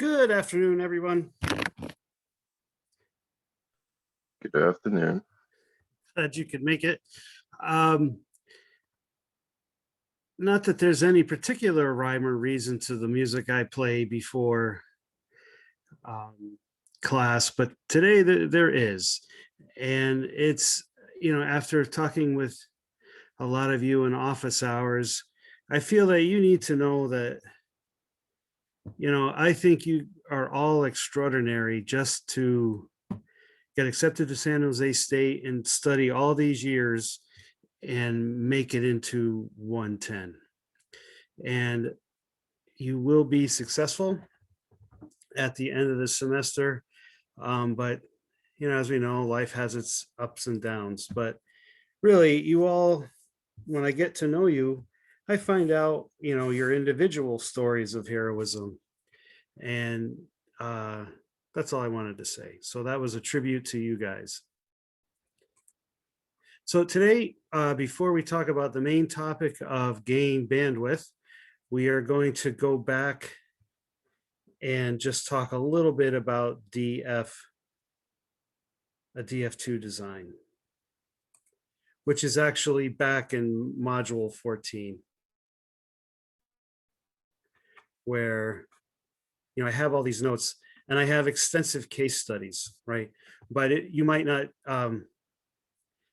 Good afternoon, everyone. Good afternoon. Glad you could make it. Not that there's any particular rhyme or reason to the music I play before class, but today there is. And it's, after talking with a lot of you in office hours, I feel that you need to know that, I think you are all extraordinary just to get accepted to San Jose State and study all these years and make it into 110. And you will be successful at the end of the semester. But, as we know, life has its ups and downs. But really, you all, when I get to know you, I find out, your individual stories of heroism. And that's all I wanted to say. So that was a tribute to you guys. So today, before we talk about the main topic of gain bandwidth, we are going to go back and just talk a little bit about a DF2 design, which is actually back in module 14, where, I have all these notes and I have extensive case studies, right? But you might not, and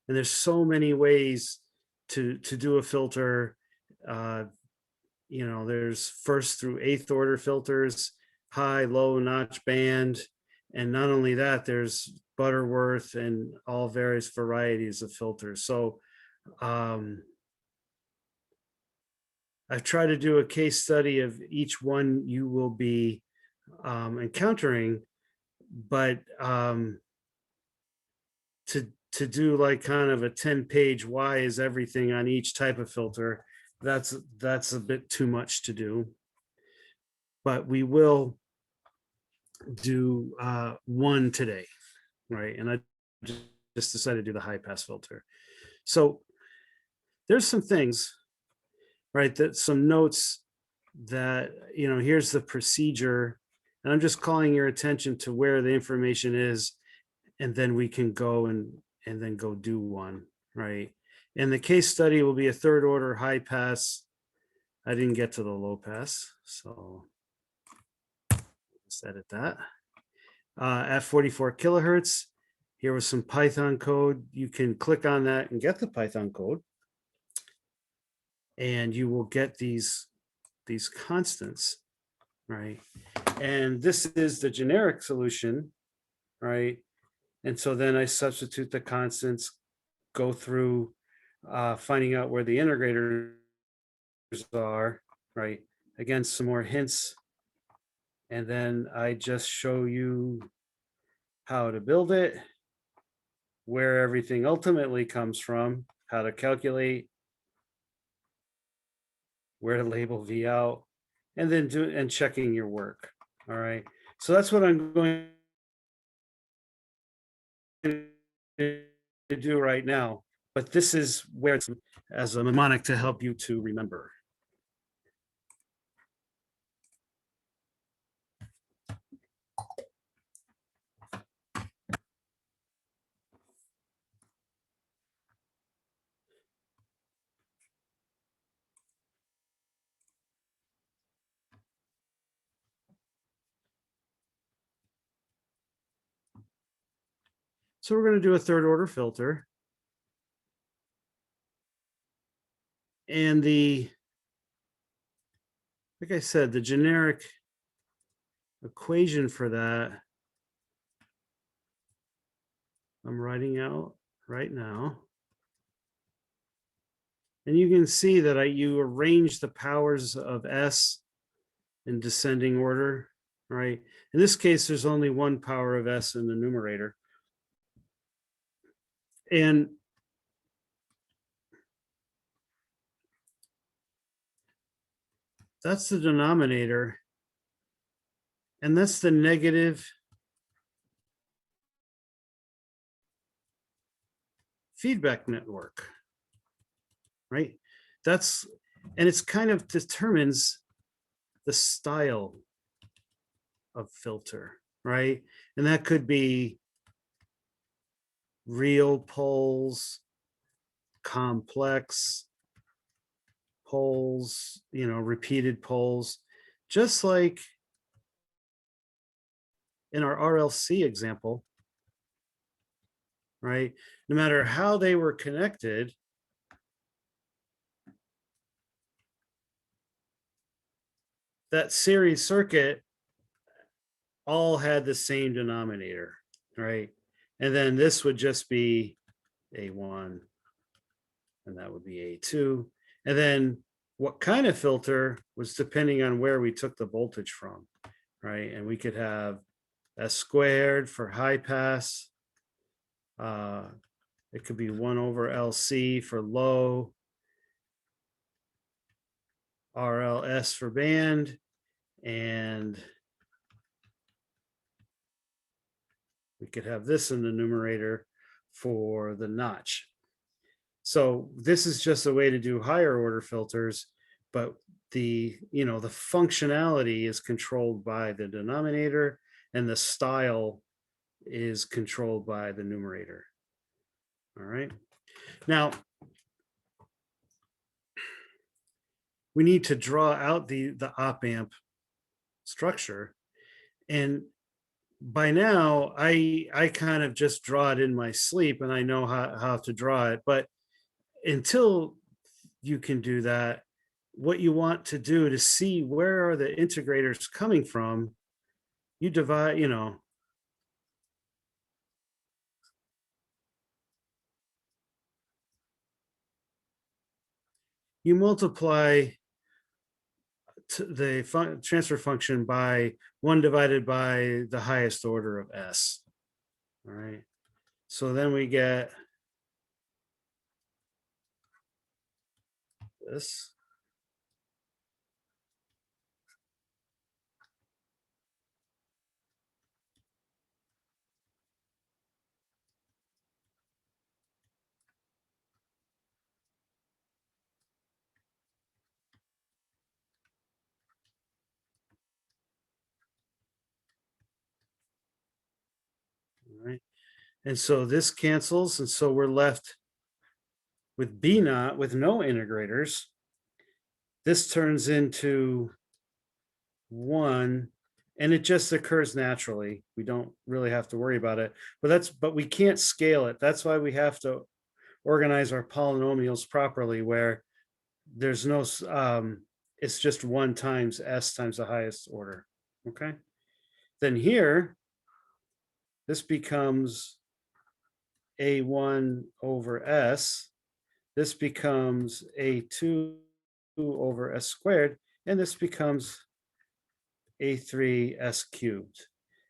there's so many ways to do a filter. There's first through eighth order filters, high, low, notch, band. And not only that, there's Butterworth and all various varieties of filters. So I've tried to do a case study of each one you will be encountering, but to do like kind of a 10-page why is everything on each type of filter, that's a bit too much to do. But we will do one today, right? And I just decided to do the high pass filter. So there's some things, right, that some notes that, here's the procedure, and I'm just calling your attention to where the information is, and then we can go and then go do one, right? And the case study will be a third order high pass. I didn't get to the low pass, so just edit that. At 44 kilohertz, here was some Python code. You can click on that and get the Python code, and you will get these constants, right? And this is the generic solution, right? And so then I substitute the constants, go through finding out where the integrators are, right? Again, some more hints. And then I just show you how to build it, where everything ultimately comes from, how to calculate, where to label V out, and then checking your work. All right. So that's what I'm going to do right now. But this is where it's as a mnemonic to help you to remember. So we're going to do a third order filter. And like I said, the generic equation for that, I'm writing out right now. And you can see that you arrange the powers of S in descending order, right? In this case, there's only one power of S in the numerator. And that's the denominator. And that's the negative feedback network, right? And it's kind of determines the style of filter, right? And that could be real poles, complex poles, repeated poles, just like in our RLC example, right? No matter how they were connected, that series circuit all had the same denominator, right? And then this would just be A1, and that would be A2. And then what kind of filter was depending on where we took the voltage from, right? And we could have S squared for high pass. It could be 1 over LC for low, RLS for band, and we could have this in the numerator for the notch. So this is just a way to do higher order filters, but the functionality is controlled by the denominator and the style is controlled by the numerator. All right. Now, we need to draw out the op amp structure. And by now, I kind of just draw it in my sleep and I know how to draw it. But until you can do that, what you want to do to see where are the integrators coming from, you divide, you multiply the transfer function by 1 divided by the highest order of S. All right. So then we get this. All right. And so this cancels. And so we're left with B naught with no integrators. This turns into 1, and it just occurs naturally. We don't really have to worry about it, but we can't scale it. That's why we have to organize our polynomials properly, where there's no, it's just 1 times S times the highest order. Okay. Then here, this becomes A1 over S. This becomes A2 over S squared, and this becomes A3 S cubed.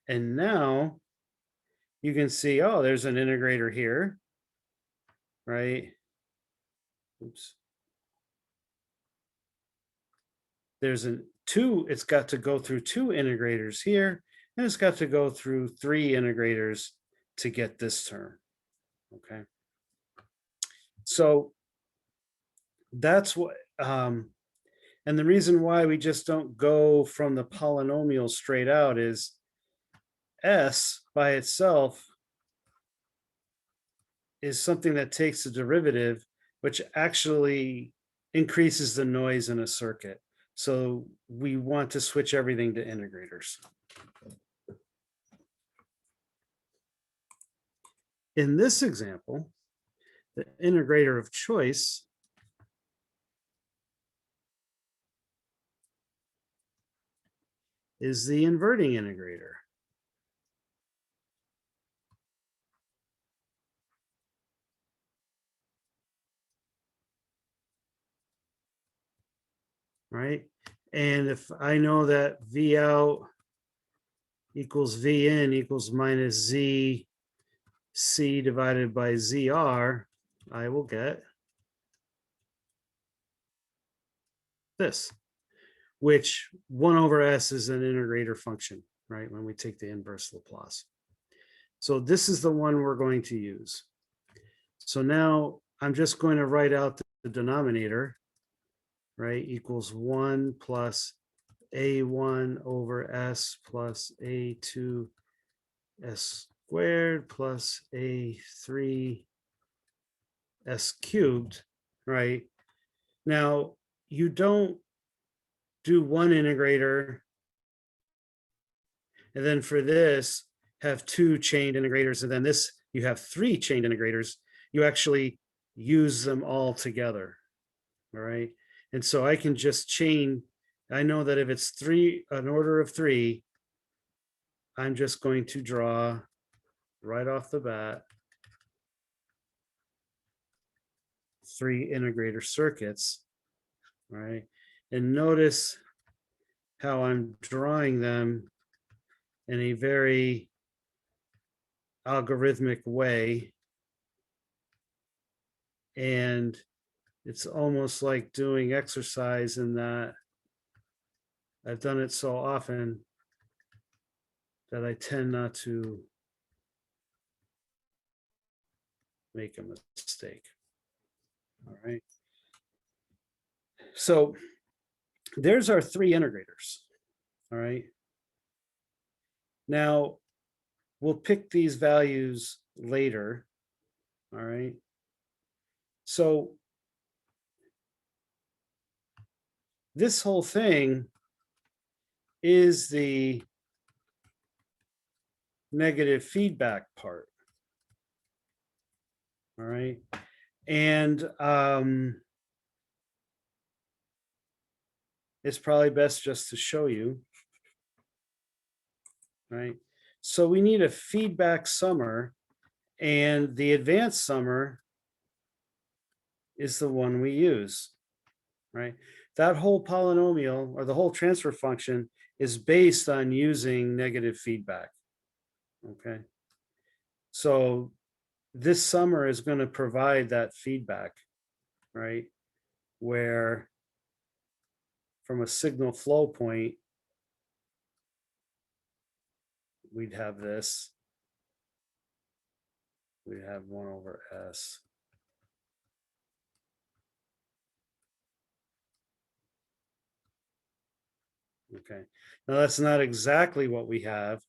And now you can see, oh, there's an integrator here, right? Oops. There's it's got to go through 2 integrators here, and it's got to go through 3 integrators to get this term, okay? So that's what, and the reason why we just don't go from the polynomial straight out is S by itself is something that takes a derivative, which actually increases the noise in a circuit. So we want to switch everything to integrators. In this example, the integrator of choice is the inverting integrator. Right? And if I know that V out equals V in equals minus Z C divided by ZR, I will get this, which 1 over S is an integrator function, right? When we take the inverse Laplace. So this is the one we're going to use. So now I'm just going to write out the denominator, right? Equals 1 plus A1 over S plus A2 S squared plus A3 S cubed, right? Now, you don't do one integrator and then for this have two chained integrators, and then this you have three chained integrators. You actually use them all together, all right? And so I can just chain, I know that if it's three, an order of three, I'm just going to draw right off the bat three integrator circuits, right? And notice how I'm drawing them in a very algorithmic way. And it's almost like doing exercise in that I've done it so often that I tend not to make a mistake. All right. So there's our three integrators. All right. Now we'll pick these values later. All right. So this whole thing is the negative feedback part. All right. And it's probably best just to show you. Right. So we need a feedback summer, and the advanced summer is the one we use. Right. That whole polynomial or the whole transfer function is based on using negative feedback. Okay. So this summer is going to provide that feedback, right? Where from a signal flow point, we'd have this. We'd have 1 over S. Okay. Now that's not exactly what we have,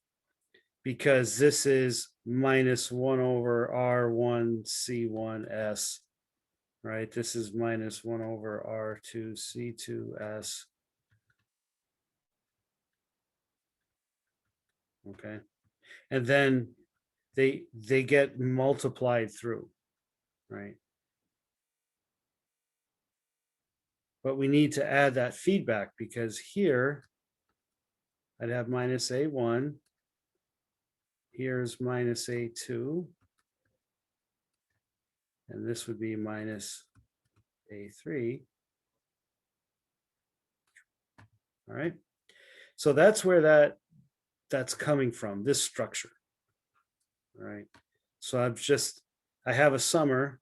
because this is minus 1 over R1 C1 S, right? This is minus 1 over R2 C2 S. Okay. And then they get multiplied through, right? But we need to add that feedback, because here I'd have minus A1. Here's minus A2. And this would be minus A3. All right. So that's where that's coming from, this structure. All right. So I have a summer,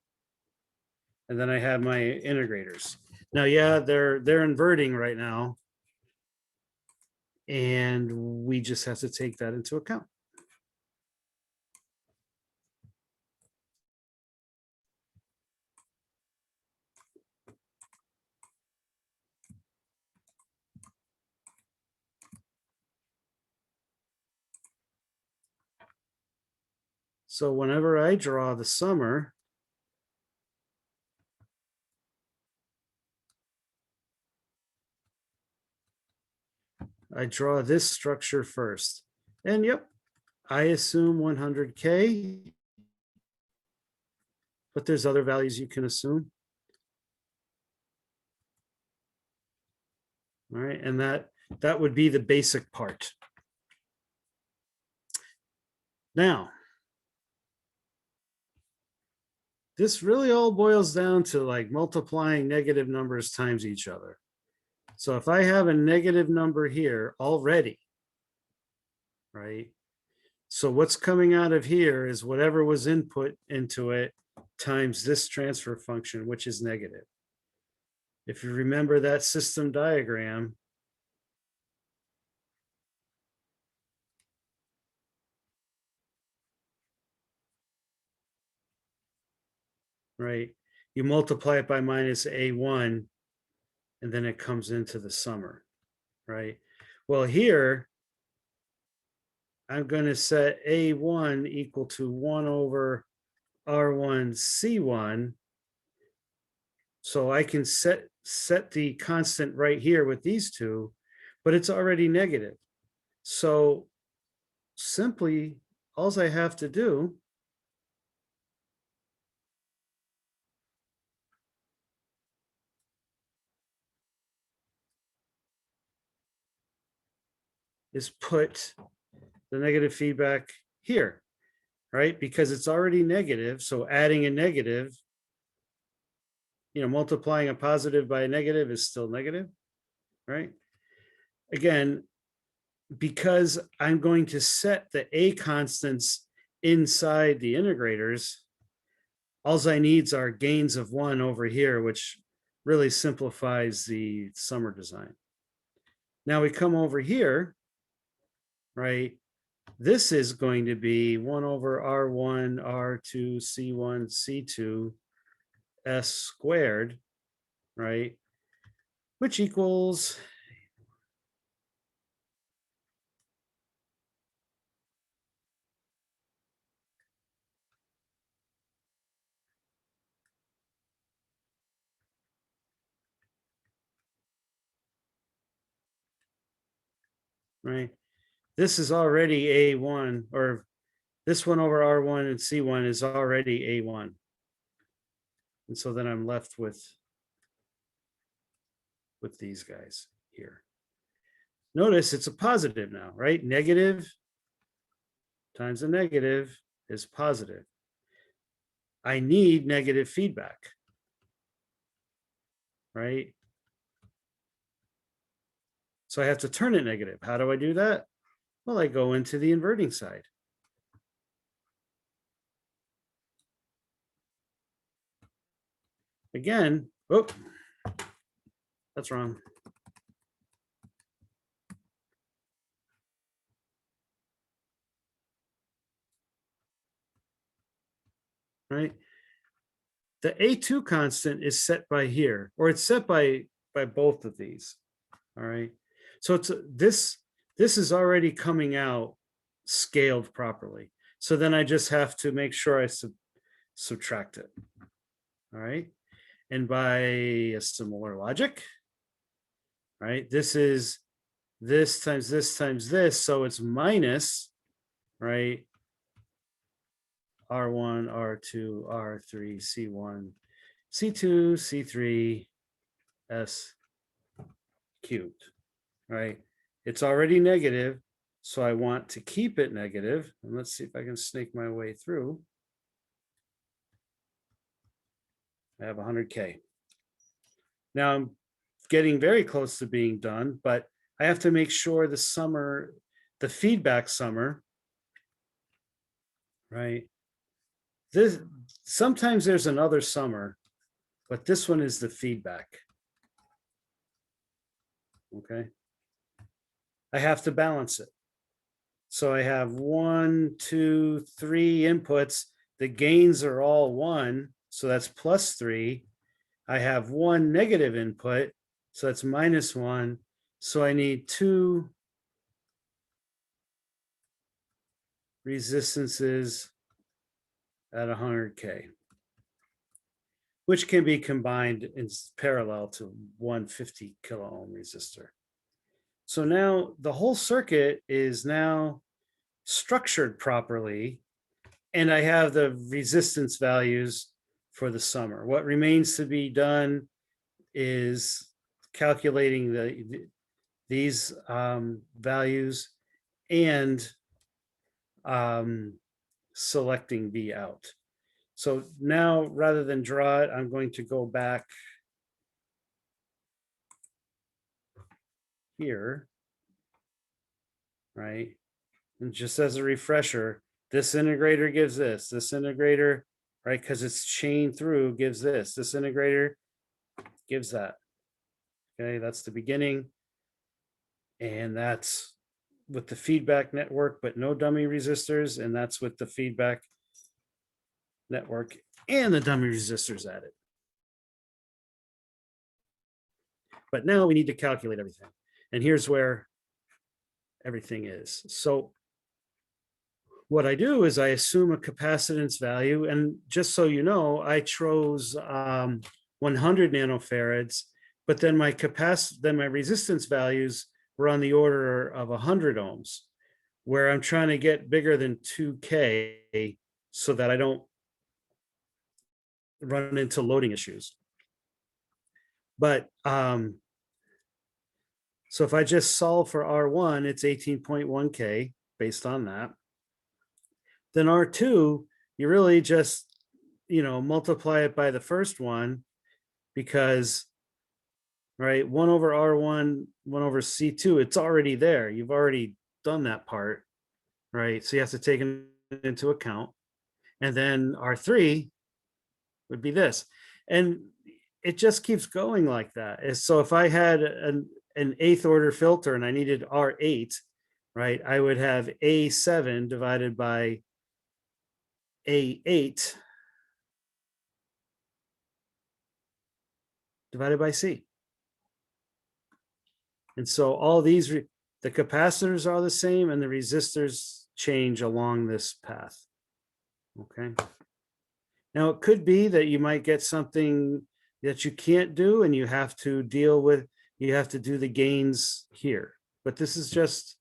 and then I have my integrators. Now, yeah, they're inverting right now, and we just have to take that into account. So whenever I draw the summer, I draw this structure first. And yep, I assume 100K, but there's other values you can assume. All right, and that would be the basic part. Now, this really all boils down to like multiplying negative numbers times each other. So if I have a negative number here already, right? So what's coming out of here is whatever was input into it times this transfer function, which is negative. If you remember that system diagram, right? You multiply it by minus A1, and then it comes into the summer, right? Well, here, I'm going to set A1 equal to 1 over R1 C1. So I can set the constant right here with these two, but it's already negative. So simply, all I have to do is put the negative feedback here, right? Because it's already negative. So adding a negative, multiplying a positive by a negative is still negative, right? Again, because I'm going to set the A constants inside the integrators, all I need are gains of 1 over here, which really simplifies the summer design. Now we come over here, right? This is going to be 1 over R1, R2, C1, C2, S squared, right? Which equals, right? This is already A1, or this 1 over R1 and C1 is already A1. And so then I'm left with these guys here. Notice it's a positive now, right? Negative times a negative is positive. I need negative feedback, right? So I have to turn it negative. How do I do that? Well, I go into the inverting side. Again, oh, that's wrong. Right? The A2 constant is set by here, or it's set by both of these. All right. So it's this is already coming out scaled properly. So then I just have to make sure I subtract it. All right. And by a similar logic, right? This is this times this times this. So it's minus, right? R1, R2, R3, C1, C2, C3, S cubed, right? It's already negative, so I want to keep it negative. And let's see if I can snake my way through. I have 100K. Now I'm getting very close to being done, but I have to make sure the feedback summer, right? Sometimes there's another summer, but this one is the feedback. Okay. I have to balance it. So I have 1, 2, 3 inputs. The gains are all 1. So that's plus 3. I have 1 negative input. So that's minus 1. So I need 2 resistances at 100K, which can be combined in parallel to 150 kilo ohm resistor. So now the whole circuit is now structured properly, and I have the resistance values for the summer. What remains to be done is calculating these values and selecting V out. So now, rather than draw it, I'm going to go back here, right? And just as a refresher, this integrator gives this integrator, right? Because it's chained through, gives this integrator gives that. Okay, that's the beginning. And that's with the feedback network, but no dummy resistors. And that's with the feedback network and the dummy resistors added. But now we need to calculate everything. And here's where everything is. So what I do is I assume a capacitance value, and just so you know, I chose 100 nanofarads, but then my resistance values were on the order of 100 ohms, where I'm trying to get bigger than 2K so that I don't run into loading issues. But so if I just solve for R1, it's 18.1K based on that. Then R2, you really just, multiply it by the first one, because, right, 1 over R1, 1 over C2, it's already there. You've already done that part, right? So you have to take it into account. And then R3 would be this. And it just keeps going like that. So if I had an 8th order filter and I needed R8, right, I would have A7 divided by A8 divided by C. And so all these, the capacitors are the same and the resistors change along this path. Okay. Now it could be that you might get something that you can't do and you have to deal with, you have to do the gains here. But this is just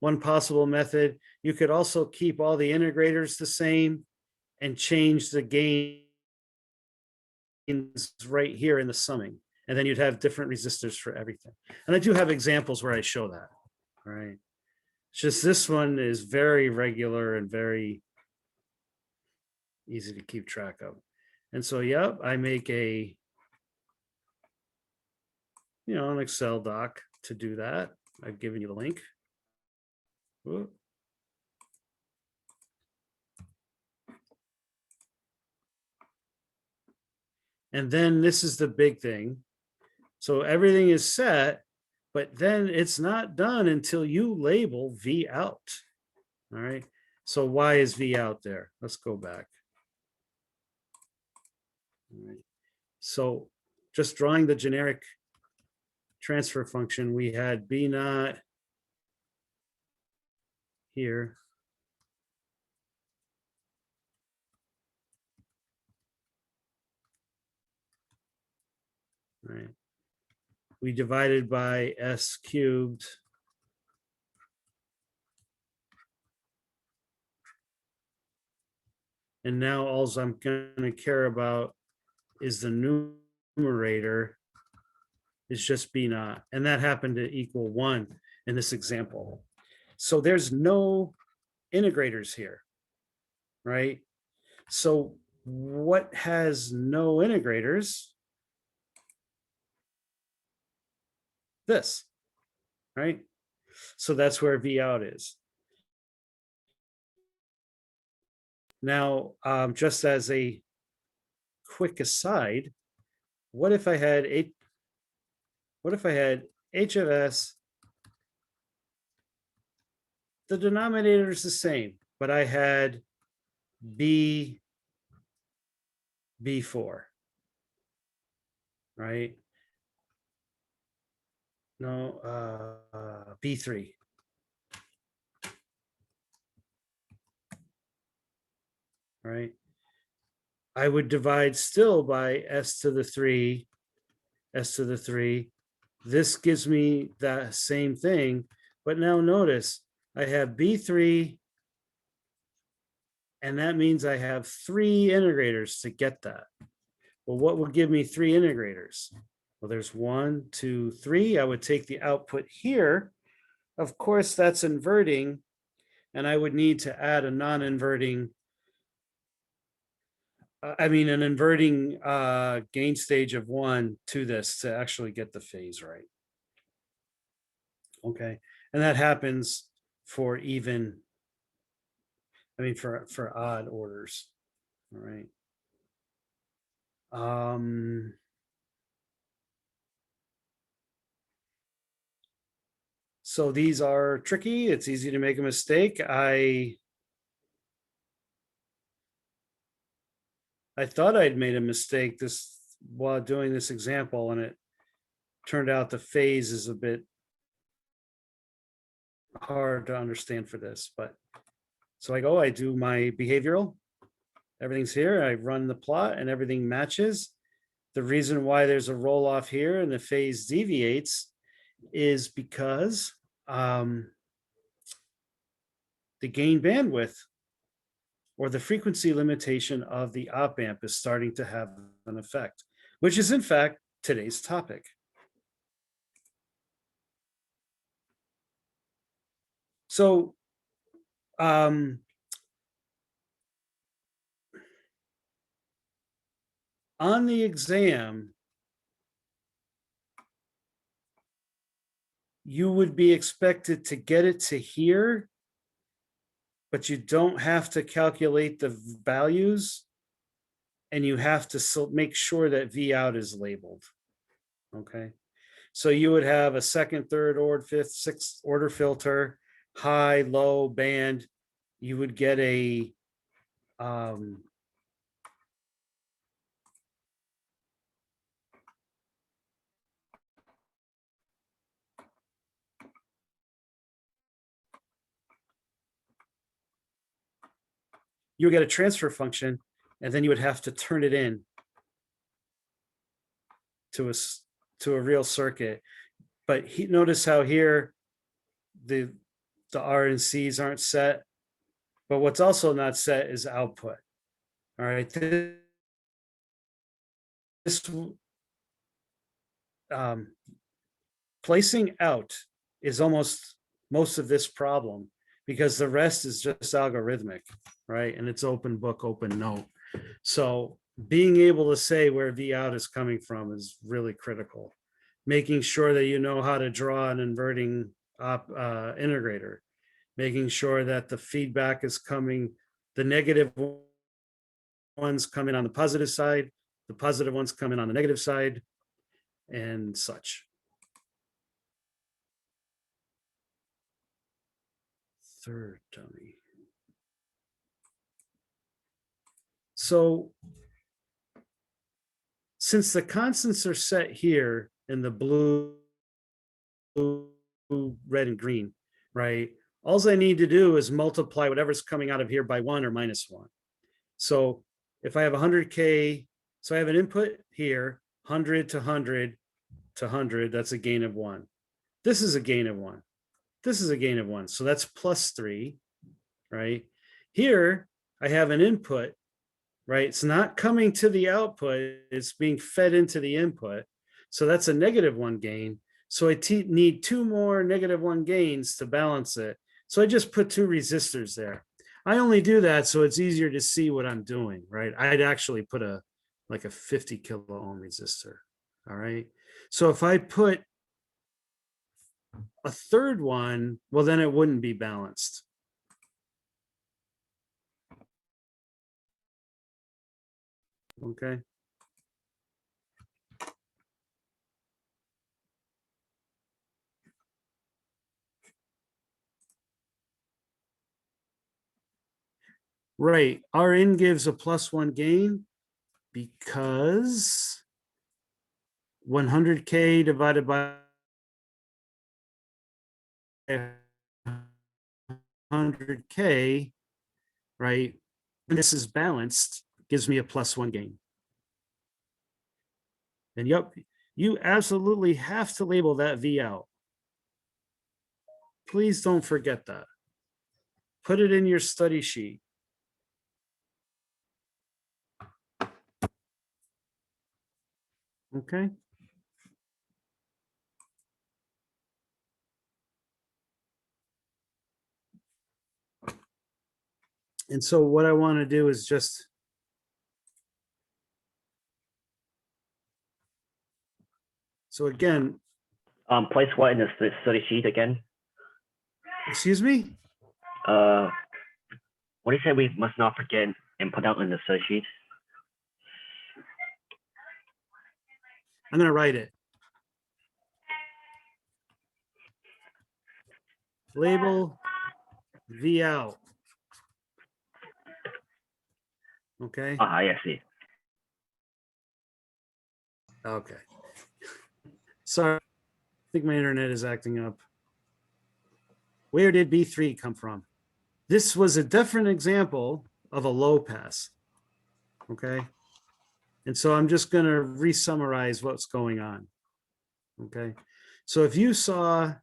one possible method. You could also keep all the integrators the same and change the gains right here in the summing. And then you'd have different resistors for everything. And I do have examples where I show that, right? It's just this one is very regular and very easy to keep track of. And so, yeah, I make a, an Excel doc to do that. I've given you the link. Whoop. And then this is the big thing. So everything is set, but then it's not done until you label V out. All right. So why is V out there? Let's go back. All right. So just drawing the generic transfer function, we had B naught here. Right. We divided by S cubed. And now all I'm going to care about is the numerator is just B naught. And that happened to equal 1 in this example. So there's no integrators here, right? So what has no integrators? This, right? So that's where V out is. Now, just as a quick aside, what if I had H of S, the denominator is the same, but I had B4, right? No, B3. Right? I would divide still by S to the 3, S to the 3. This gives me that same thing, but now notice I have B3, and that means I have 3 integrators to get that. Well, what would give me 3 integrators? Well, there's 1, 2, 3. I would take the output here. Of course, that's inverting, and I would need to add a non-inverting, an inverting gain stage of 1 to this to actually get the phase right. Okay, and that happens for even, for odd orders. All right. So these are tricky. It's easy to make a mistake. I thought I'd made a mistake while doing this example, and it turned out the phase is a bit hard to understand for this, but so I go, I do my behavioral. Everything's here. I run the plot and everything matches. The reason why there's a roll off here and the phase deviates is because the gain bandwidth or the frequency limitation of the op amp is starting to have an effect, which is in fact today's topic. So on the exam, you would be expected to get it to here, but you don't have to calculate the values, and you have to make sure that V out is labeled. Okay, so you would have a second, third, order, fifth, sixth order filter, high, low, band. You would get a you would get a transfer function, and then you would have to turn it in to a real circuit. But notice how here the R and C's aren't set, but what's also not set is output. All right, this placing out is almost most of this problem, because the rest is just algorithmic, right? And it's open book, open note. So being able to say where V out is coming from is really critical. Making sure that you know how to draw an inverting integrator, making sure that the feedback is coming, the negative ones come in on the positive side, the positive ones come in on the negative side, and such. Third dummy. So since the constants are set here in the blue, red, and green, right? All I need to do is multiply whatever's coming out of here by 1 or -1. So if I have 100K, so I have an input here, 100 to 100 to 100, that's a gain of 1. This is a gain of 1. This is a gain of 1. So that's +3, right? Here, I have an input, right? It's not coming to the output. It's being fed into the input. So that's a -1 gain. So I need 2 more -1 gains to balance it. So I just put 2 resistors there. I only do that so it's easier to see what I'm doing, right? I'd actually put like a 50 kilo ohm resistor. All right. So if I put a third one, well, then it wouldn't be balanced. Okay. Right. Rn gives a +1 gain because 100K divided by 100K, right? This is balanced, gives me a +1 gain. And yep, you absolutely have to label that V out. Please don't forget that. Put it in your study sheet. Okay. And so what I want to do is just, so again, Place what in the study sheet again? excuse me? What do you say we must not forget and put out in the study sheet? I'm going to write it. Label V out. Okay. I see. Okay. Sorry. I think my internet is acting up. Where did B3 come from? This was a different example of a low pass. Okay. And so I'm just going to re-summarize what's going on. Okay. So if you saw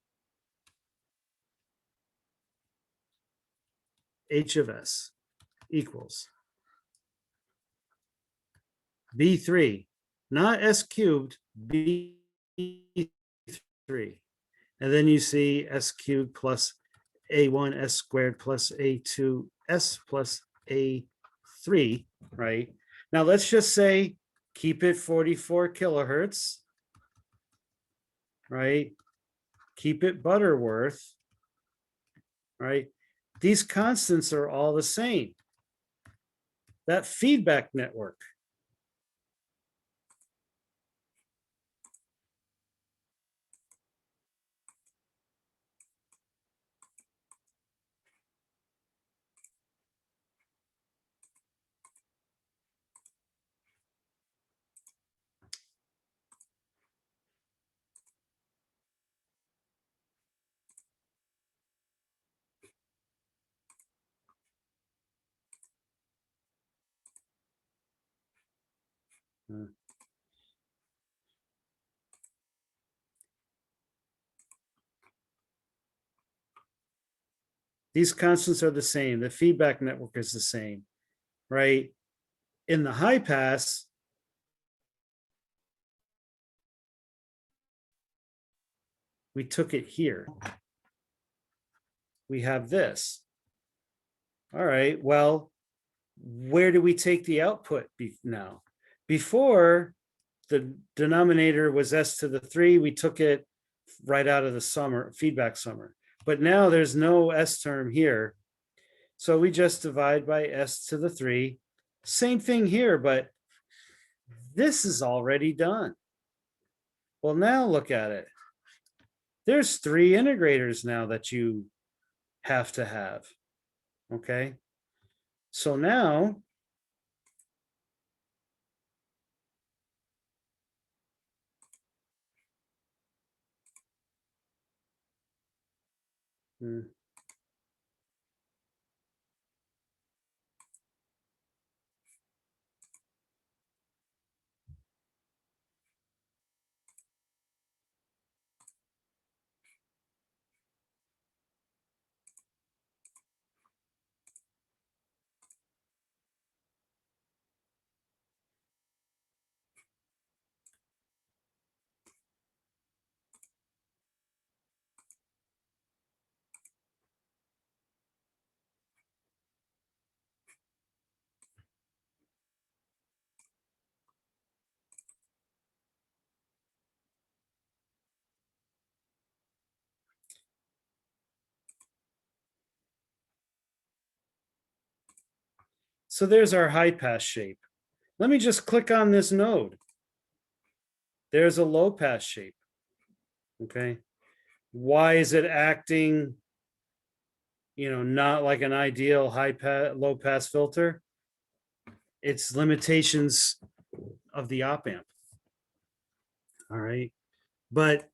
H of S equals B3, not S cubed, B3. And then you see S cubed plus A1 S squared plus A2 S plus A3, right? Now let's just say keep it 44 kilohertz, right? Keep it Butterworth, right? These constants are all the same. That feedback network. These constants are the same. The feedback network is the same, right? In the high pass, we took it here. We have this. All right, well, where do we take the output now? Before, the denominator was S to the 3, we took it right out of the feedback summer. But now there's no S term here. So we just divide by S to the 3. Same thing here, but this is already done. Well, now look at it. There's 3 integrators now that you have to have. Okay. So now so there's our high pass shape. Let me just click on this node. There's a low pass shape. Okay. Why is it acting, not like an ideal low pass filter? It's limitations of the op amp. All right. But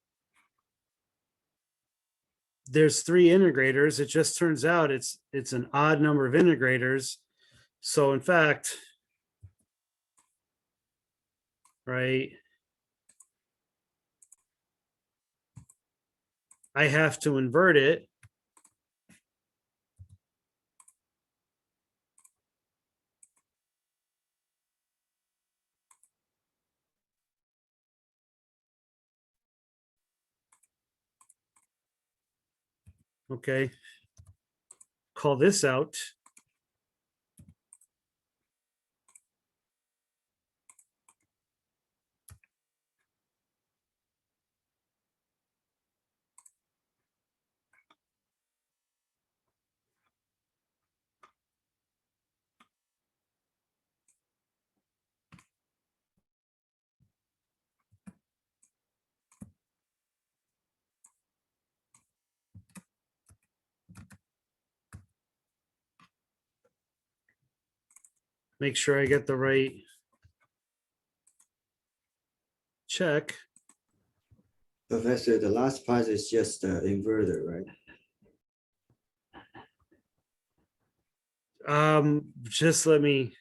there's 3 integrators. It just turns out it's an odd number of integrators. So in fact, right, I have to invert it. Okay. Call this out. Make sure I get the right check. Professor, the last part is just the inverter, right? Just let me.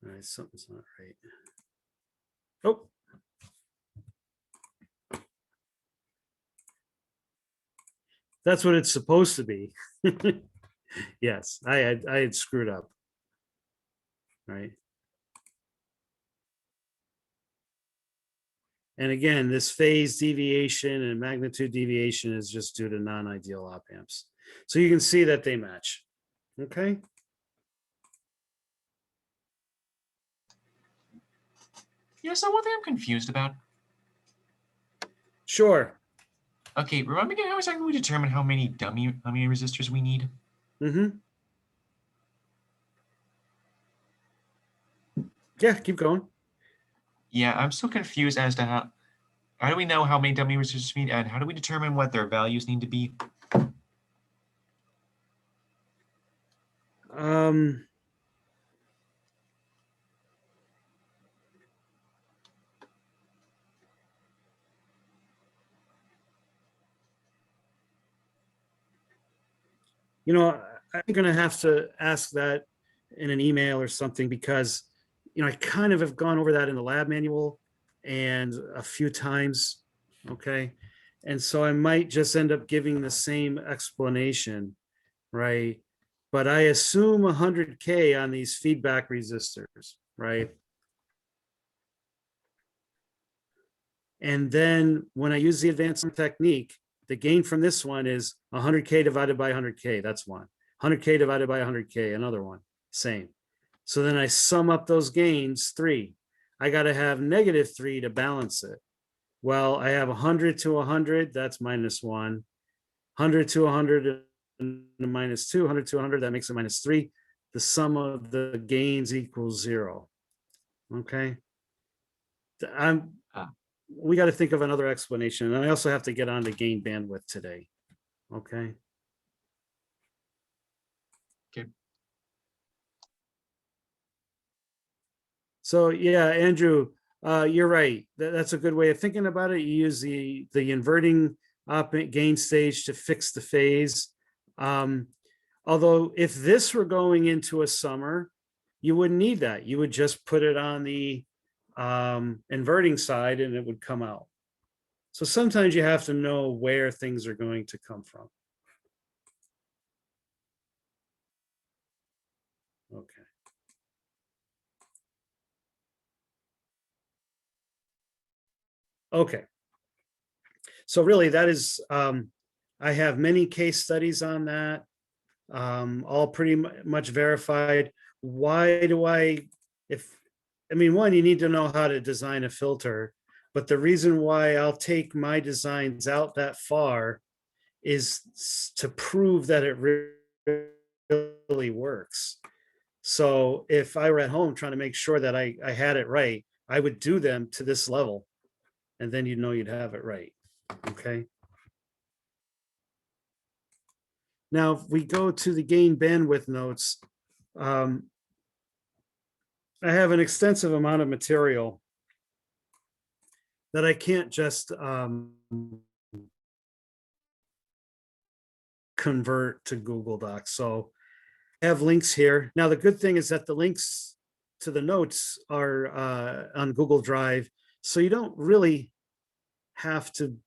All right, something's not right. Oh. That's what it's supposed to be. Yes, I had screwed up. Right. And again, this phase deviation and magnitude deviation is just due to non-ideal op amps. So you can see that they match. Okay. Yeah, so one thing I'm confused about. Sure. Okay, remind me again how exactly we determine how many resistors we need? Mm-hmm. Yeah, keep going. Yeah, I'm still confused as to how do we know how many dummy resistors we need, and how do we determine what their values need to be? You know, I'm going to have to ask that in an email or something, because, you know, I kind of have gone over that in the lab manual and a few times. Okay. And so I might just end up giving the same explanation, right? But I assume 100K on these feedback resistors, right? And then when I use the advanced technique, the gain from this one is 100K divided by 100K. That's one. 100K divided by 100K, another one. Same. So then I sum up those gains, 3. I got to have -3 to balance it. Well, I have 100 to 100, that's -1. 100 to 100 and -2, 100 to 100, that makes it -3. The sum of the gains equals 0. Okay. We got to think of another explanation. And I also have to get on to gain bandwidth today. Okay. Okay. So yeah, Andrew, you're right. That's a good way of thinking about it. You use the inverting op gain stage to fix the phase. Although if this were going into a summer, you wouldn't need that. You would just put it on the inverting side and it would come out. So sometimes you have to know where things are going to come from. Okay. Okay. So really that is, I have many case studies on that, all pretty much verified. Why do I mean, one, you need to know how to design a filter, but the reason why I'll take my designs out that far is to prove that it really works. So if I were at home trying to make sure that I had it right, I would do them to this level, and then you'd know you'd have it right. Okay. Now, if we go to the gain bandwidth notes, I have an extensive amount of material that I can't just convert to Google Docs. So I have links here. Now, the good thing is that the links to the notes are on Google Drive. So you don't really have to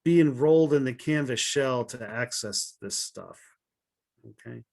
be enrolled in the Canvas shell to access this stuff. Okay.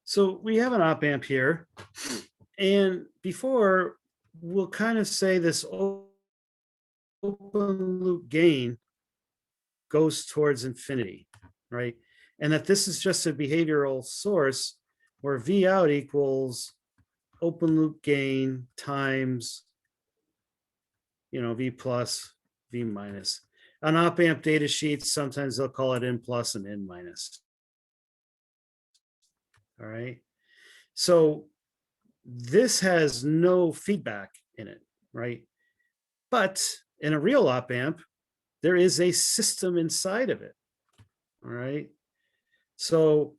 So we have an op amp here. And before, we'll kind of say this open loop gain goes towards infinity, right? And that this is just a behavioral source where V out equals open loop gain times, V plus, V minus. On op amp data sheets, sometimes they'll call it N plus and N minus. All right. So this has no feedback in it, right? But in a real op amp, there is a system inside of it. All right. So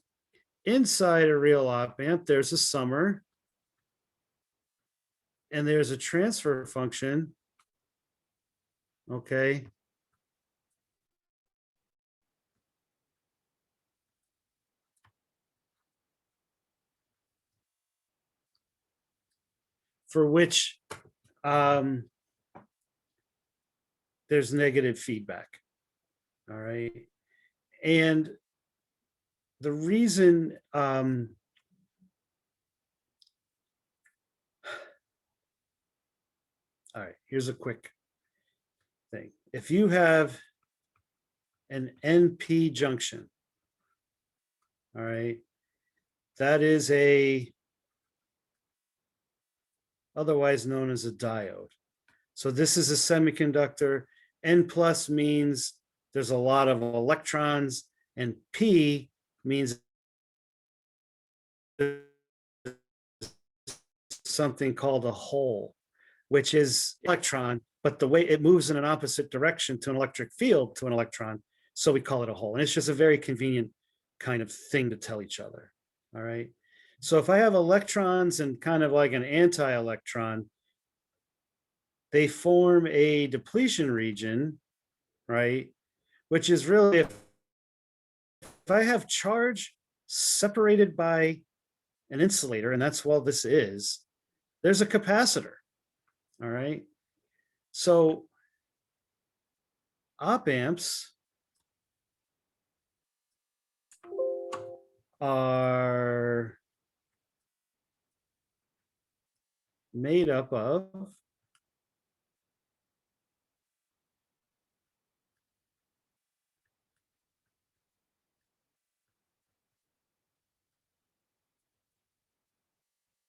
inside a real op amp, there's a summer and there's a transfer function. Okay. For which there's negative feedback. All right. And the reason all right, here's a quick thing. If you have an NP junction, all right, that is otherwise known as a diode. So this is a semiconductor. N plus means there's a lot of electrons, and P means something called a hole, which is electron, but the way it moves in an opposite direction to an electric field to an electron, so we call it a hole. And it's just a very convenient kind of thing to tell each other. All right. So if I have electrons and kind of like an anti-electron, they form a depletion region, right? Which is really, if I have charge separated by an insulator, and that's what this is, there's a capacitor, all right? So op amps are made up of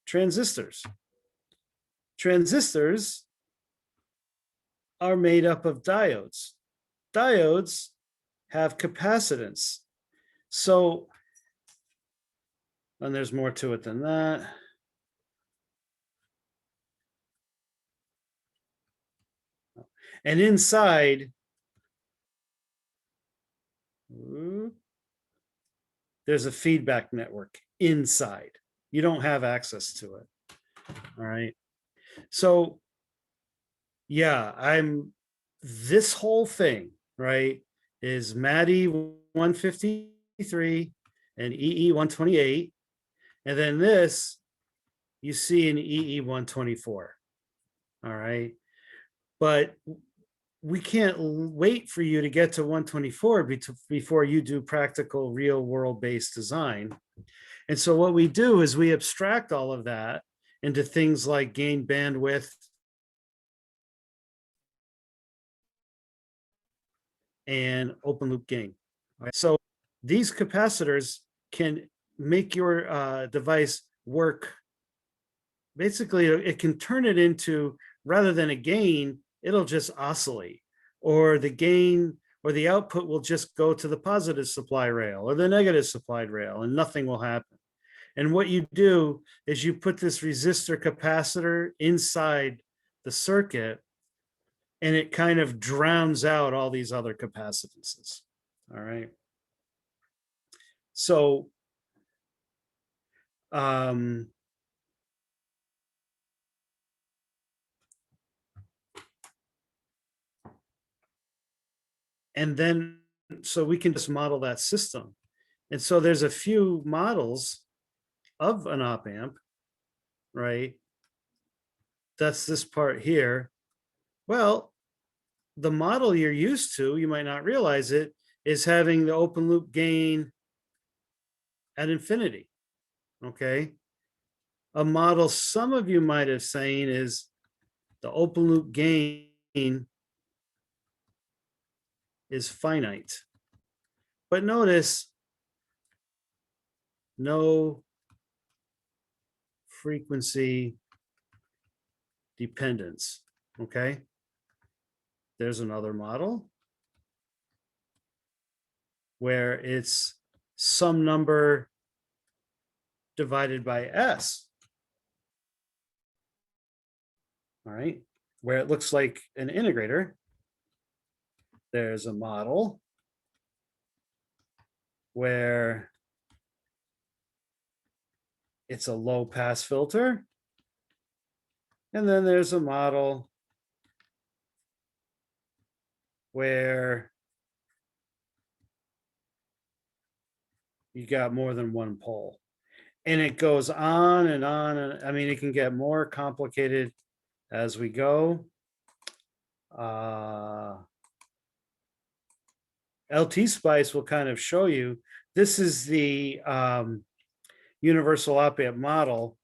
transistors. Transistors are made up of diodes. Diodes have capacitance. So, and there's more to it than that. And inside, there's a feedback network inside. You don't have access to it. All right. So, yeah, this whole thing, right, is MADI 153 and EE 128. And then this, you see in EE 124. All right. But we can't wait for you to get to 124 before you do practical real world based design. And so what we do is we abstract all of that into things like gain bandwidth and open loop gain. Right? So these capacitors can make your device work. Basically, it can turn it into, rather than a gain, it'll just oscillate, or the gain or the output will just go to the positive supply rail or the negative supplied rail, and nothing will happen. And what you do is you put this resistor capacitor inside the circuit, and it kind of drowns out all these other capacitances. All right. So, and then, so we can just model that system. And so there's a few models of an op amp, right? That's this part here. Well, the model you're used to, you might not realize it, is having the open loop gain at infinity, okay? A model some of you might have seen is the open loop gain is finite. But notice no frequency dependence, okay? There's another model where it's some number divided by S. All right, where it looks like an integrator. There's a model where it's a low pass filter. And then there's a model where you got more than one pole. And it goes on and on. And I mean, it can get more complicated as we go. LT Spice will kind of show you. This is the universal op-amp model.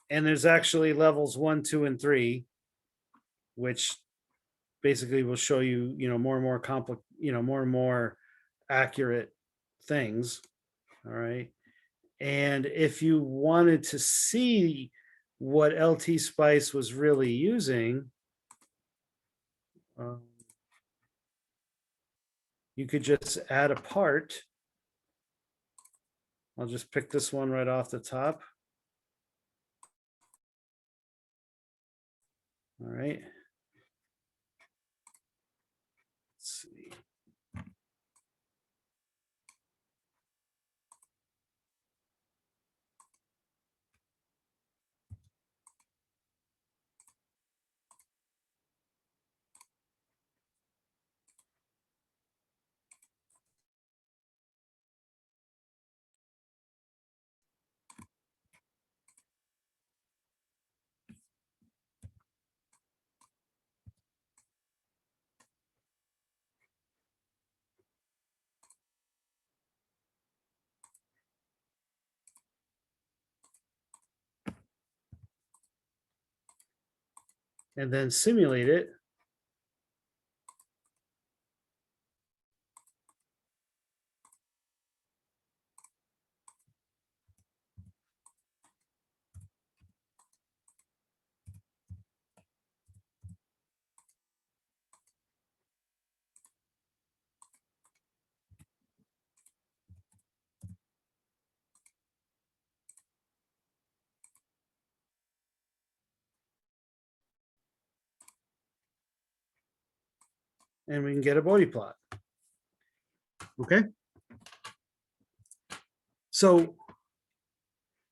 And there's actually levels 1, 2, and 3, which basically will show you, more and more more and more accurate things. All right. And if you wanted to see what LT Spice was really using, you could just add a part. I'll just pick this one right off the top. All right. Let's see. And then simulate it. And we can get a Bodie plot. Okay. So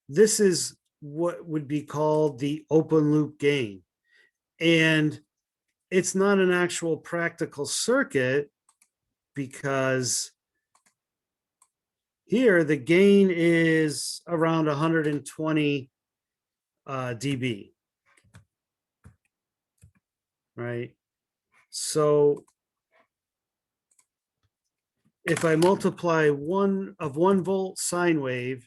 this is what would be called the open loop gain. And it's not an actual practical circuit because here the gain is around 120 dB. Right. So if I multiply 1 volt sine wave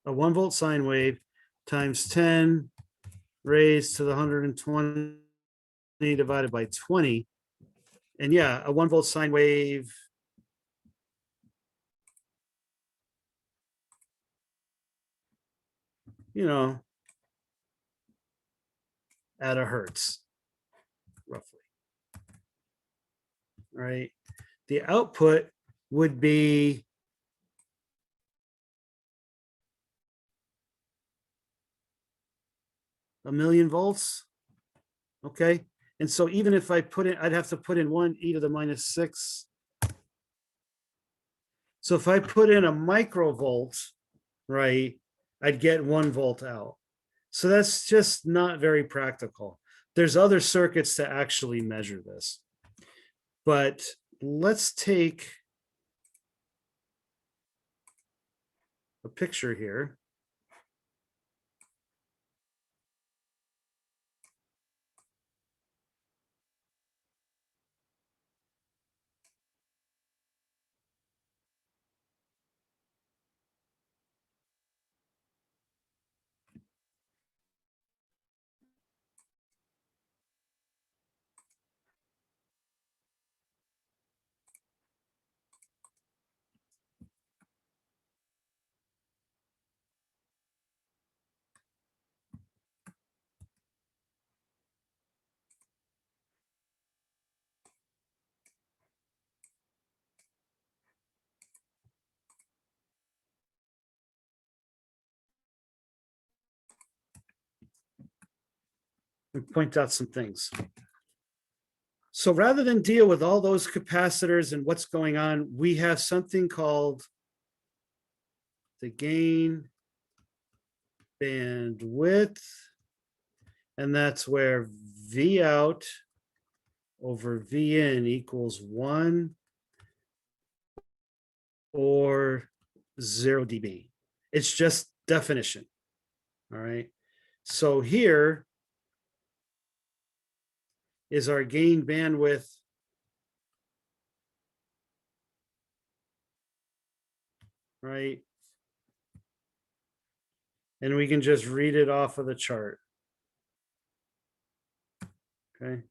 a 1 volt sine wave times 10 raised to the 120 divided by 20. And yeah, a 1 volt sine wave at a hertz, roughly. Right. The output would be a million volts. Okay. And so even if I put in, I'd have to put in 1 e to the minus 6. So if I put in a microvolt, right, I'd get 1 volt out. So that's just not very practical. There's other circuits to actually measure this. But let's take a picture here. and point out some things. So rather than deal with all those capacitors and what's going on, we have something called the gain bandwidth. And that's where V out over V in equals 1 or 0 dB. It's just definition. All right. So here is our gain bandwidth. Right. And we can just read it off of the chart. Okay.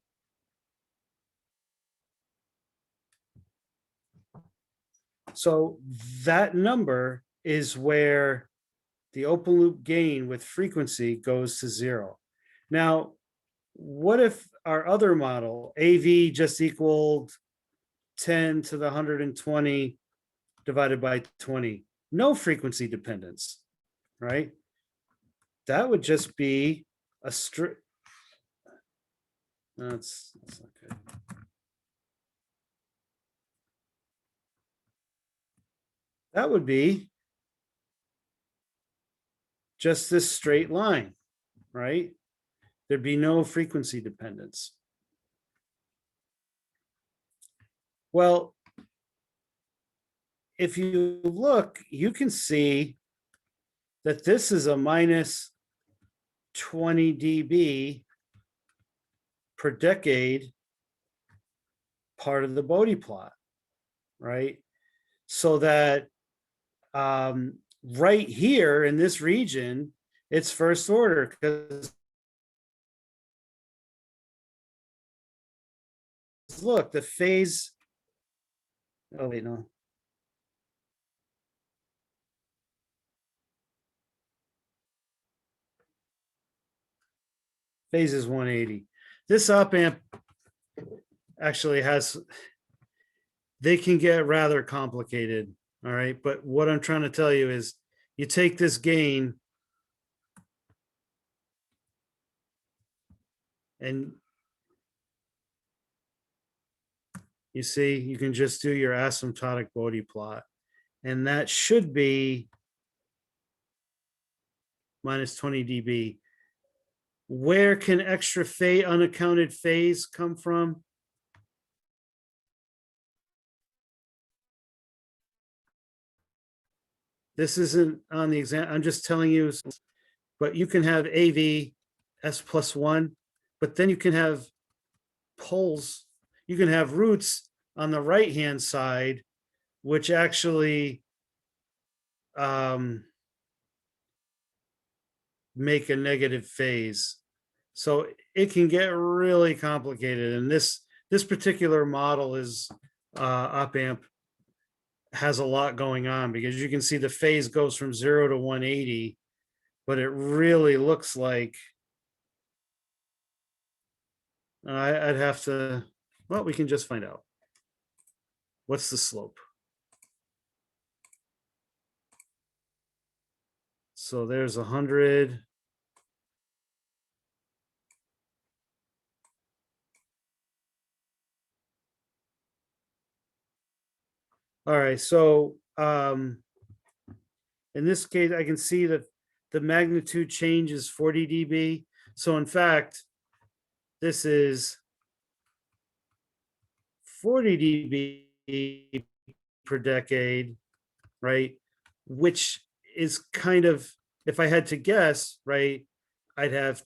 So that number is where the open loop gain with frequency goes to 0. Now, what if our other model, AV just equaled 10 to the 120 divided by 20? No frequency dependence, right? That would just be a strict. That's not good. That would be just this straight line, right? There'd be no frequency dependence. Well, if you look, you can see that this is a minus 20 dB per decade part of the Bodie plot, right? So that right here in this region, it's first order, because look, the phase, oh wait, no. Phase is 180. This op amp actually has, they can get rather complicated. All right. But what I'm trying to tell you is you take this gain and you see, you can just do your asymptotic Bodie plot. And that should be minus 20 dB. Where can extra unaccounted phase come from? This isn't on the exam. I'm just telling you, but you can have AV S+1, but then you can have poles. You can have roots on the right-hand side, which actually make a negative phase. So it can get really complicated. And this particular model is op amp has a lot going on, because you can see the phase goes from 0 to 180, but it really looks like I'd have to, well, we can just find out. What's the slope? So there's 100. All right, so in this case, I can see that the magnitude change is 40 dB. So in fact, this is 40 dB per decade, right? Which is kind of, if I had to guess, right, I'd have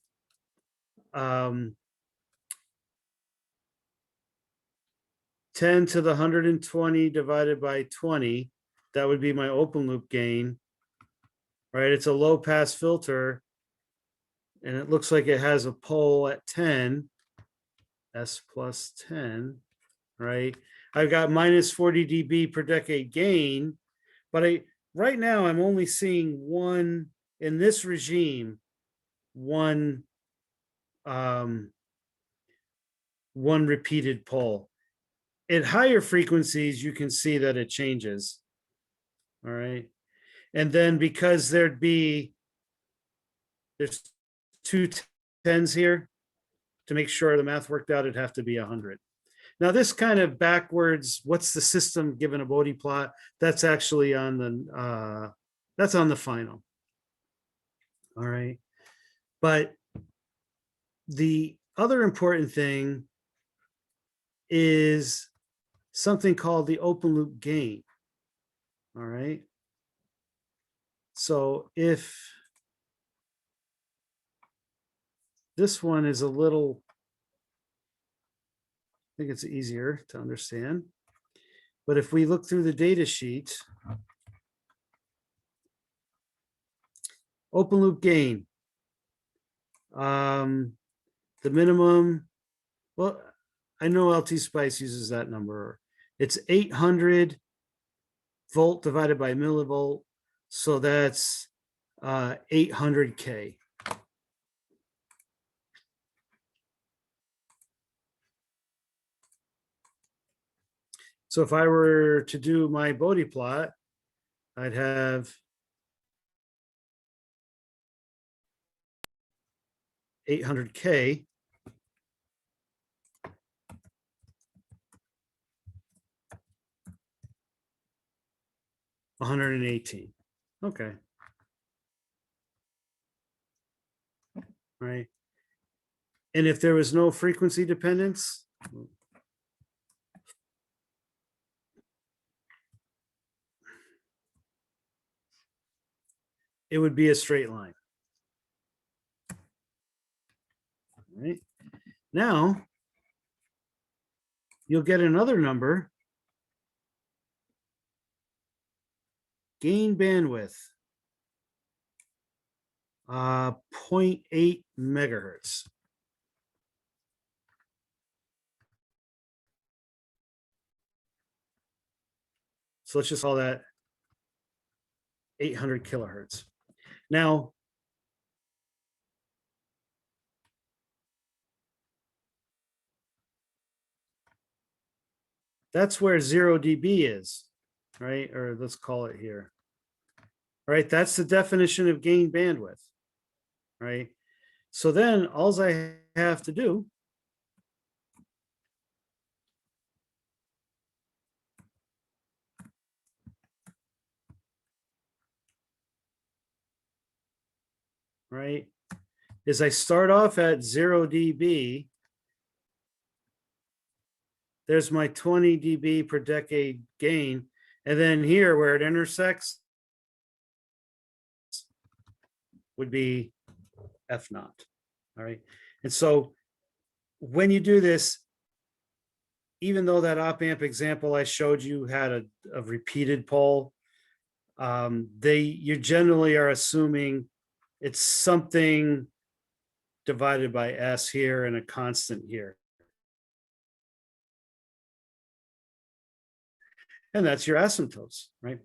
10 to the 120 divided by 20. That would be my open loop gain, right? It's a low pass filter, and it looks like it has a pole at 10, S+10, right? I've got minus 40 dB per decade gain, but right now I'm only seeing one in this regime, one repeated pole. At higher frequencies, you can see that it changes. All right. And then because there's two 10s here, to make sure the math worked out, it'd have to be 100. Now this kind of backwards, what's the system given a Bodie plot? That's actually on the final. All right. But the other important thing is something called the open loop gain. All right. So if this one is a little, I think it's easier to understand. But if we look through the data sheet, open loop gain, the minimum, well, I know LT Spice uses that number. It's 800 volt divided by millivolt. So that's 800K. So if I were to do my Bodie plot, I'd have 800K. $118. Okay. Right. And if there was no frequency dependence, it would be a straight line. All right. Now, you'll get another number. Gain bandwidth, 0.8 megahertz. So let's just call that 800 kilohertz. Now, that's where 0 dB is, right? Or let's call it here. All right, that's the definition of gain bandwidth, right? So then all I have to do right is I start off at 0 dB. There's my 20 dB per decade gain. And then here where it intersects would be F naught. All right. And so when you do this, even though that op amp example I showed you had a repeated pole, you generally are assuming it's something divided by S here and a constant here. And that's your asymptotes, right?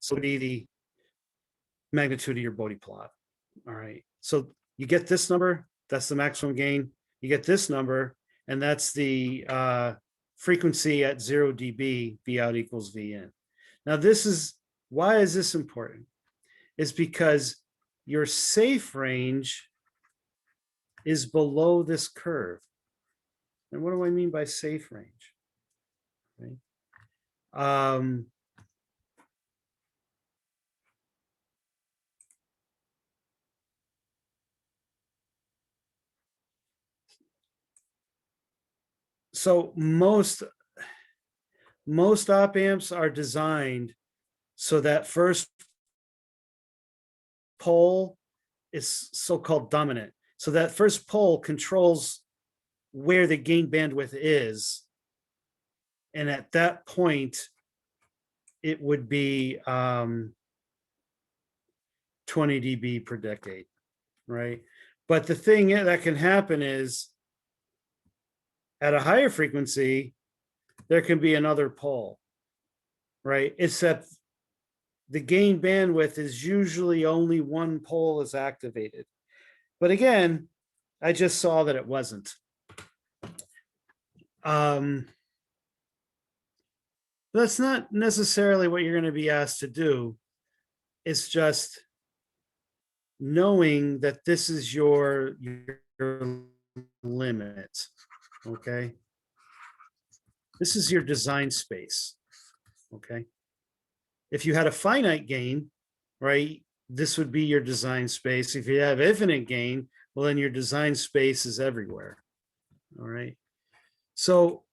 So it'd be the magnitude of your Bodie plot. All right. So you get this number, that's the maximum gain. You get this number, and that's the frequency at 0 dB, V out equals V in. Now why is this important? It's because your safe range is below this curve. And what do I mean by safe range? Right? So most op amps are designed so that first pole is so-called dominant. So that first pole controls where the gain bandwidth is. And at that point, it would be 20 dB per decade, right? But the thing that can happen is at a higher frequency, there can be another pole, right? Except the gain bandwidth is usually only one pole is activated. But again, I just saw that it wasn't. That's not necessarily what you're going to be asked to do. It's just knowing that this is your limit, okay? This is your design space, okay? If you had a finite gain, right, this would be your design space. If you have infinite gain, well, then your design space is everywhere, all right? So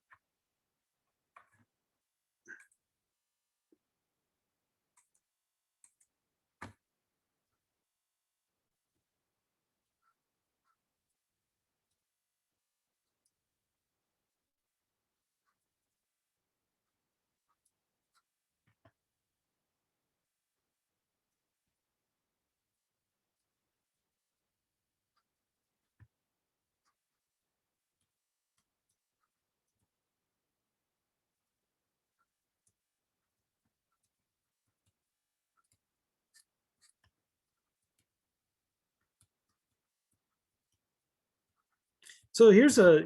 So here's a,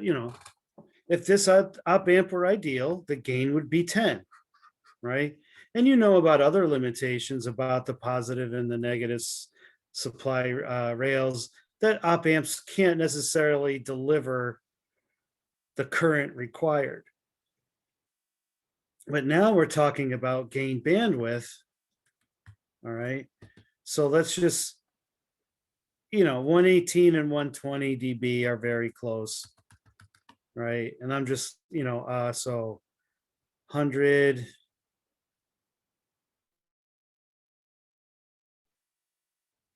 if this op amp were ideal, the gain would be 10, right? And you know about other limitations about the positive and the negative supply rails that op amps can't necessarily deliver the current required. But now we're talking about gain bandwidth, all right? So let's just, 118 and 120 dB are very close, right? And I'm just, so 100,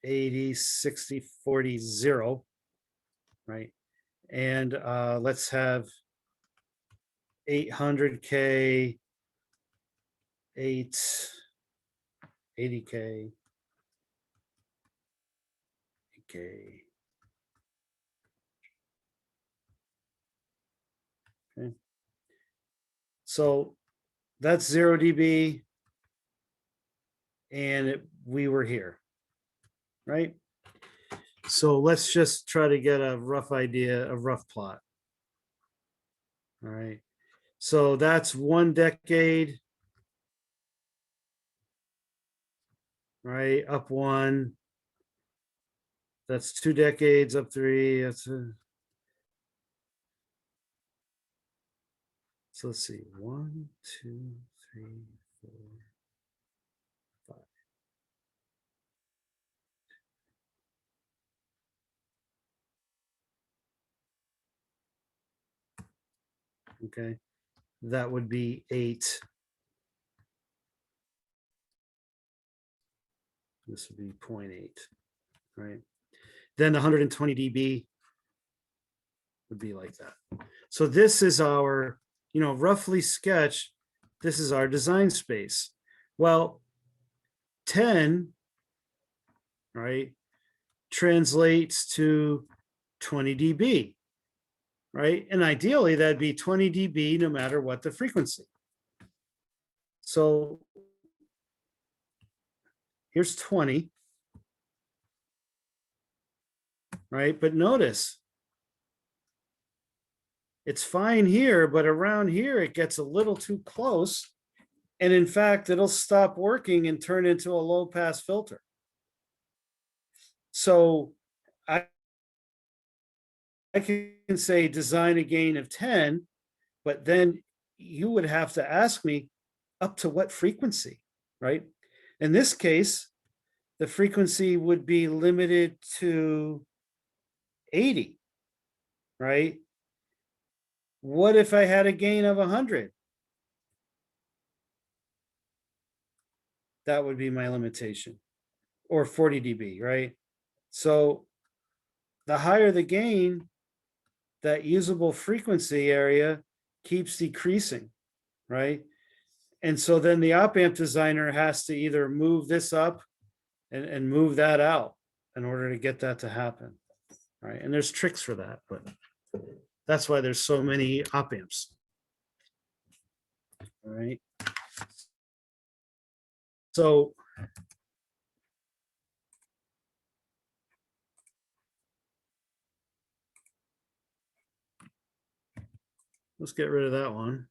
80, 60, 40, 0, right? And let's have 800K, 80K, okay. Okay. So that's 0 dB, and we were here, right? So let's just try to get a rough idea, a rough plot. All right. So that's 1 decade, right? Up 1. That's 2 decades, up 3. So let's see, 1, 2, 3, 4, 5. Okay, that would be 8. This would be 0.8, right? Then 120 dB would be like that. So this is our, roughly sketch, this is our design space. Well, 10, right, translates to 20 dB, right? And ideally that'd be 20 dB no matter what the frequency. So here's 20, right? But notice, it's fine here, but around here it gets a little too close. And in fact, it'll stop working and turn into a low pass filter. So I can say design a gain of 10, but then you would have to ask me up to what frequency, right? In this case, the frequency would be limited to 80, right? What if I had a gain of 100? That would be my limitation, or 40 dB, right? So the higher the gain, that usable frequency area keeps decreasing, right? And so then the op amp designer has to either move this up and move that out in order to get that to happen, right? And there's tricks for that, but that's why there's so many op amps. All right. So let's get rid of that one.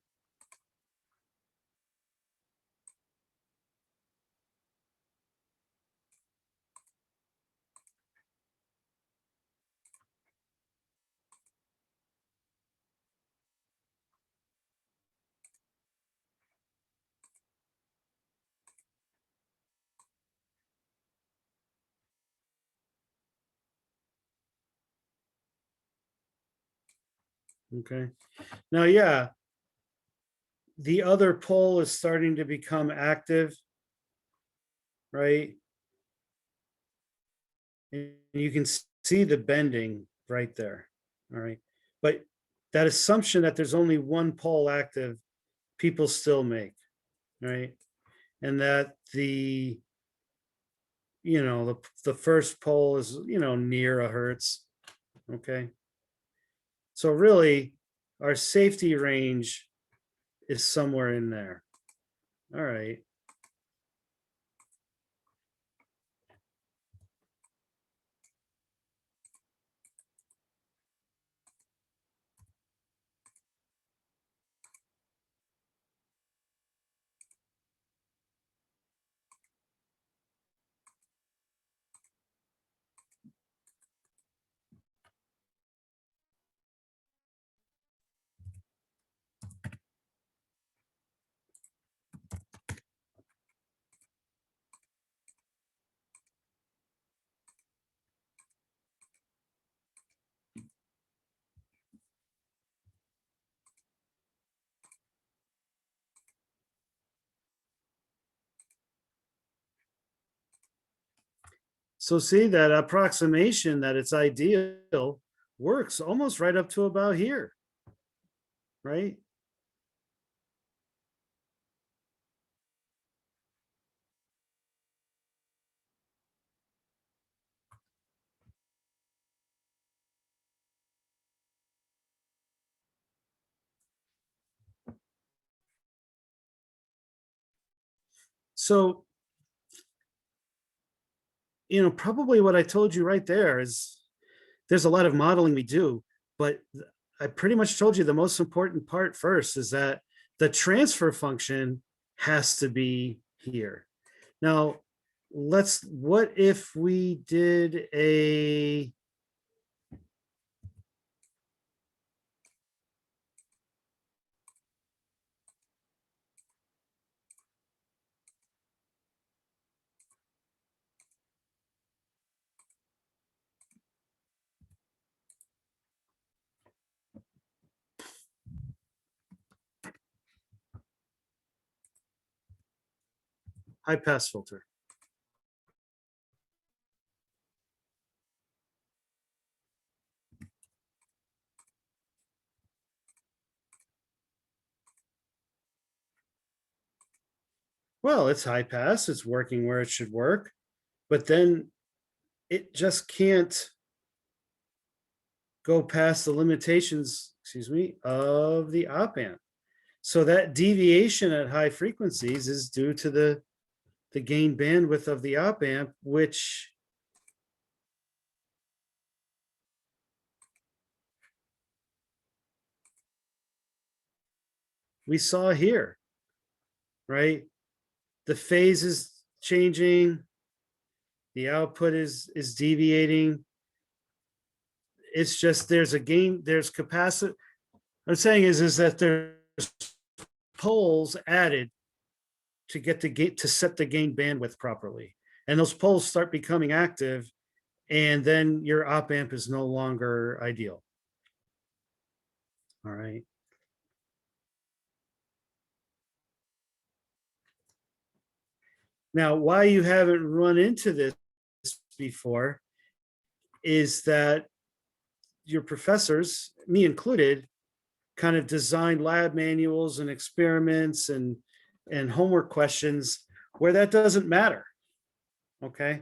Okay, now, yeah, the other pole is starting to become active, right? And you can see the bending right there, all right? But that assumption that there's only one pole active, people still make, right? And that the, the first pole is, near a hertz, okay? So really, our safety range is somewhere in there. All right. So see, that approximation that it's ideal works almost right up to about here, right? So, probably what I told you right there is there's a lot of modeling we do, but I pretty much told you the most important part first is that the transfer function has to be here. Now, what if we did a, high pass filter? Well, it's high pass, it's working where it should work, but then it just can't go past the limitations, excuse me, of the op amp. So that deviation at high frequencies is due to the gain bandwidth of the op amp, which we saw here, right? The phase is changing, the output is deviating. It's just there's a gain, there's capacity. I'm saying is that there's poles added to get the gate to set the gain bandwidth properly. And those poles start becoming active, and then your op amp is no longer ideal. All right. Now, why you haven't run into this before is that your professors, me included, kind of designed lab manuals and experiments and homework questions where that doesn't matter. Okay.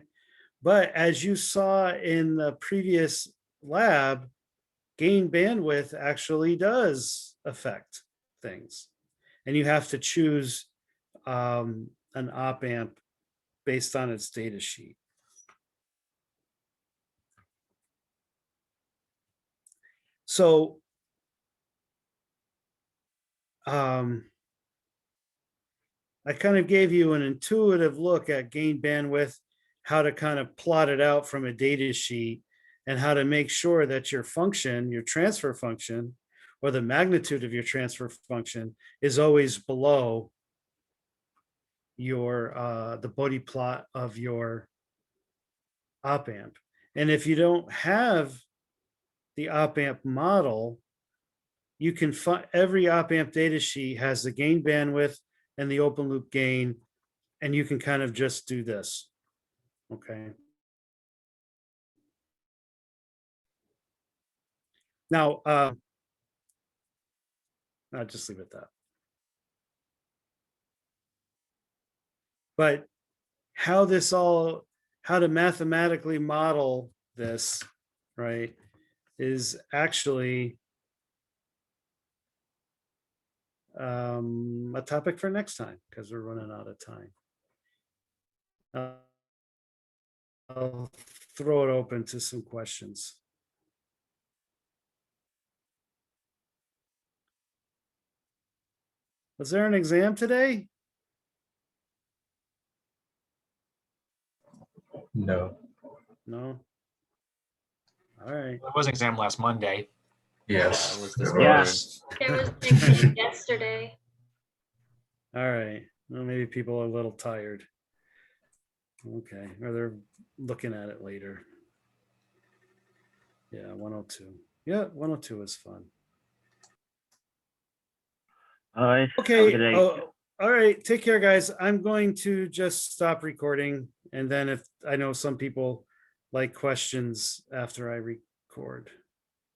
But as you saw in the previous lab, gain bandwidth actually does affect things. And you have to choose an op amp based on its data sheet. So I kind of gave you an intuitive look at gain bandwidth, how to kind of plot it out from a data sheet, and how to make sure that your function, your transfer function, or the magnitude of your transfer function is always below your the Bodhi plot of your op amp. And if you don't have the op amp model, you can find every op amp data sheet has the gain bandwidth and the open loop gain, and you can kind of just do this. Okay. Now, I'll just leave it at that. But how to mathematically model this, right, is actually a topic for next time, because we're running out of time. I'll throw it open to some questions. Was there an exam today? No. No. All right. There was an exam last Monday. Yes. That was this Yeah. morning. There was an exam yesterday. All right. Well, maybe people are a little tired. Okay. Or they're looking at it later. Yeah, 102. Yeah, 102 is fun. All right. Okay. Good day. Oh, all right. Take care, guys. I'm going to just stop recording. And then if I know some people like questions after I record.